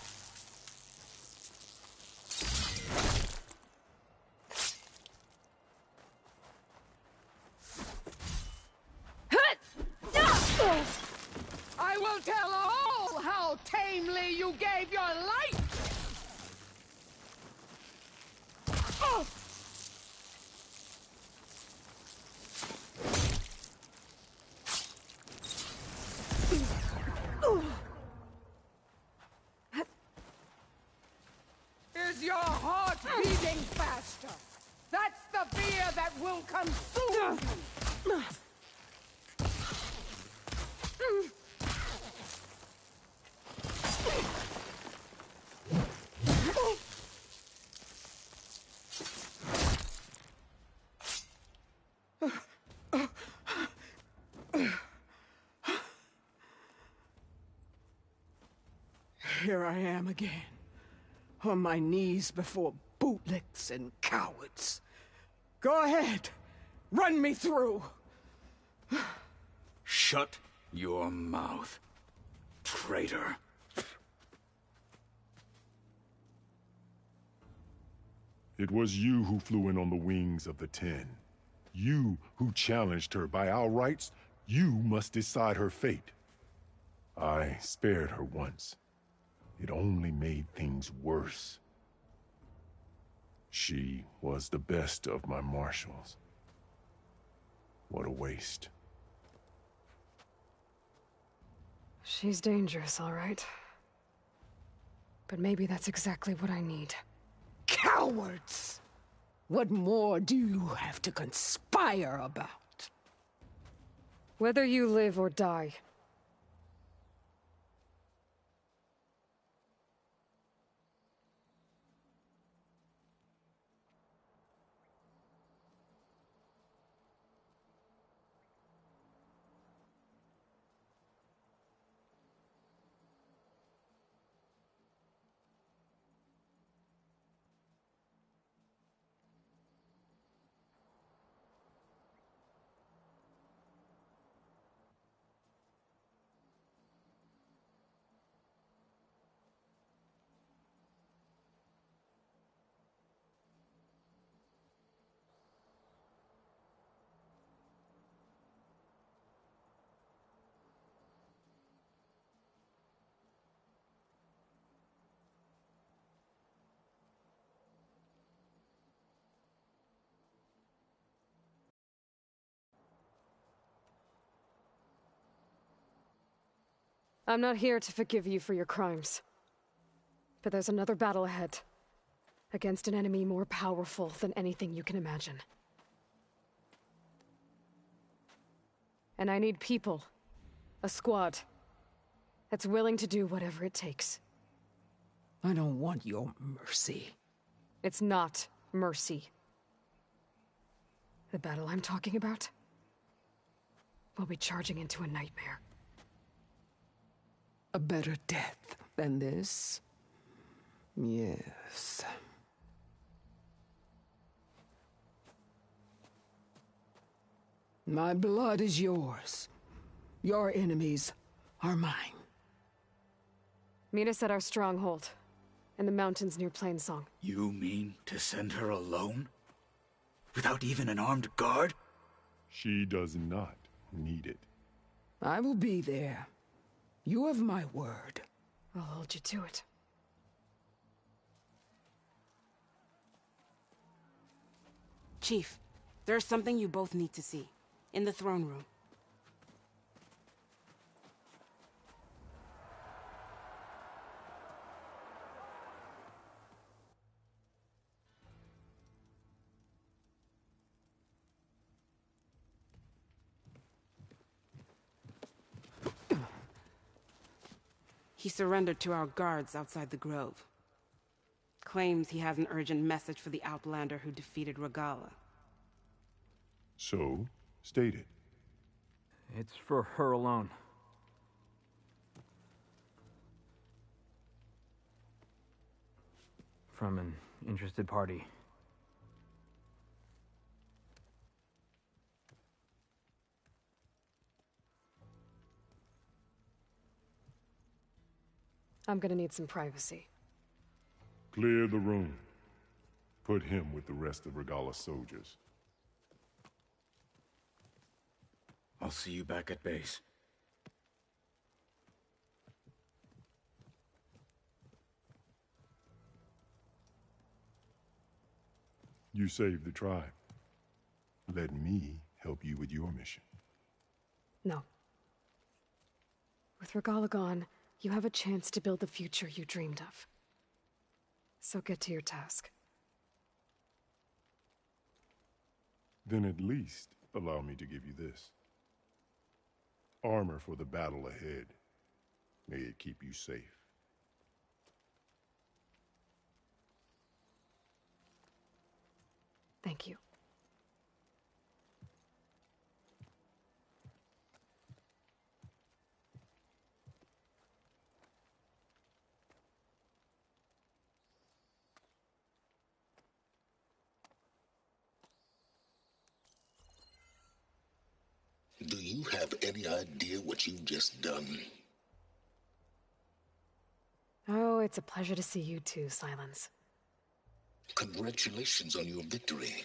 Speaker 13: I will tell all how tamely you gave your life! Oh! Is your heart beating faster? That's the fear that will consume you! Here I am again, on my knees before bootlicks and cowards. Go ahead, run me through.
Speaker 7: Shut your mouth, traitor.
Speaker 15: It was you who flew in on the wings of the 10. You who challenged her. By our rights, you must decide her fate. I spared her once. It only made things worse. She was the best of my marshals. What a waste.
Speaker 2: She's dangerous, all right. But maybe that's exactly what I need.
Speaker 13: Cowards! What more do you have to conspire about?
Speaker 2: Whether you live or die. I'm not here to forgive you for your crimes. But there's another battle ahead. Against an enemy more powerful than anything you can imagine. And I need people. A squad. That's willing to do whatever it takes.
Speaker 13: I don't want your mercy.
Speaker 2: It's not mercy. The battle I'm talking about will be charging into a nightmare.
Speaker 13: A better death than this? Yes. My blood is yours. Your enemies are mine.
Speaker 2: Meet us at our stronghold, in the mountains near Plainsong.
Speaker 7: You mean to send her alone? Without even an armed guard?
Speaker 15: She does not need it.
Speaker 13: I will be there. You have my word.
Speaker 2: I'll hold you to it.
Speaker 16: Chief, there's something you both need to see. In the throne room. He surrendered to our guards outside the grove. Claims he has an urgent message for the Outlander who defeated Regala.
Speaker 15: So, state it.
Speaker 14: It's for her alone. From an interested party.
Speaker 2: I'm gonna need some privacy.
Speaker 15: Clear the room. Put him with the rest of Regala's soldiers.
Speaker 7: I'll see you back at base.
Speaker 15: You saved the tribe. Let me help you with your mission.
Speaker 2: No. With Regala gone, you have a chance to build the future you dreamed of. So get to your task.
Speaker 15: Then at least allow me to give you this. Armor for the battle ahead. May it keep you safe.
Speaker 2: Thank you.
Speaker 17: you have any idea what you've just done?
Speaker 2: Oh, it's a pleasure to see you too, Silence.
Speaker 17: Congratulations on your victory.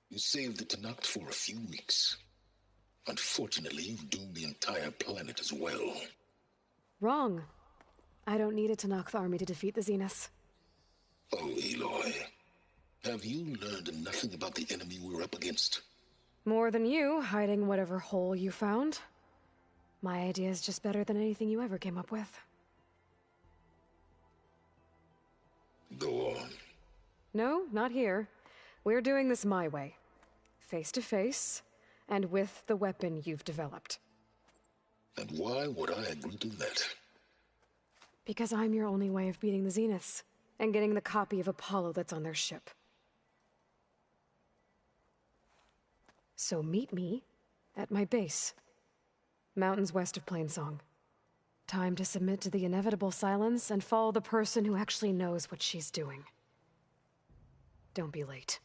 Speaker 17: You saved the Tenakth for a few weeks. Unfortunately, you've doomed the entire planet as well.
Speaker 2: Wrong. I don't need a Tenakth army to defeat the Zeniths.
Speaker 17: Oh, Aloy. Have you learned nothing about the enemy we're up against?
Speaker 2: More than you, hiding whatever hole you found. My idea is just better than anything you ever came up with.
Speaker 17: Go on.
Speaker 2: No, not here. We're doing this my way. Face to face, and with the weapon you've developed.
Speaker 17: And why would I agree to that?
Speaker 2: Because I'm your only way of beating the Zeniths, and getting the copy of Apollo that's on their ship. So meet me at my base. Mountains west of Plainsong. Time to submit to the inevitable silence and follow the person who actually knows what she's doing. Don't be late.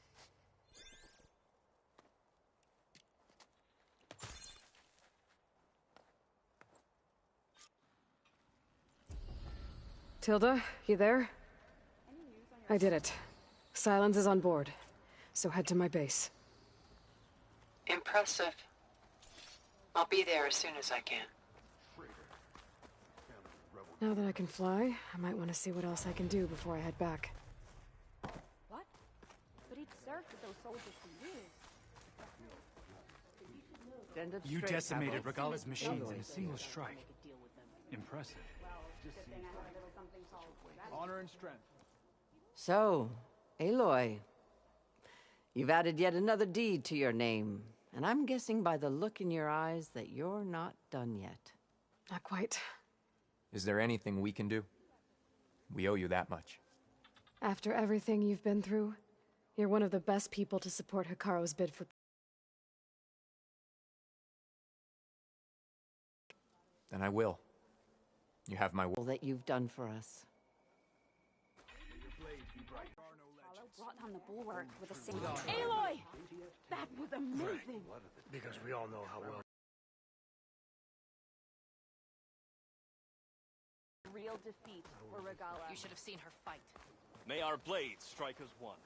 Speaker 2: Tilda, you there? I did it. Silence is on board, so head to my base.
Speaker 3: Impressive. I'll be there as soon as I can.
Speaker 2: Now that I can fly, I might want to see what else I can do before I head back.
Speaker 18: What? But he'd served with those soldiers for years.
Speaker 19: You decimated Regalla's machines in a single strike. Impressive.
Speaker 14: Honor and strength.
Speaker 12: So, Aloy, you've added yet another deed to your name, and I'm guessing by the look in your eyes that you're not done yet.
Speaker 2: Not quite.
Speaker 20: Is there anything we can do? We owe you that much.
Speaker 2: After everything you've been through, you're one of the best people to support Hikaru's bid for...
Speaker 20: Then I will. You have my word.
Speaker 12: That you've done for us.
Speaker 18: Brought down the bulwark with a single... Aloy! That was amazing!
Speaker 21: Because we all know how well...
Speaker 18: Real defeat for Regalla.
Speaker 11: You should have seen her fight.
Speaker 10: May our blades strike as one.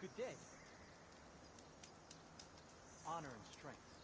Speaker 14: Good day. Honor and strength.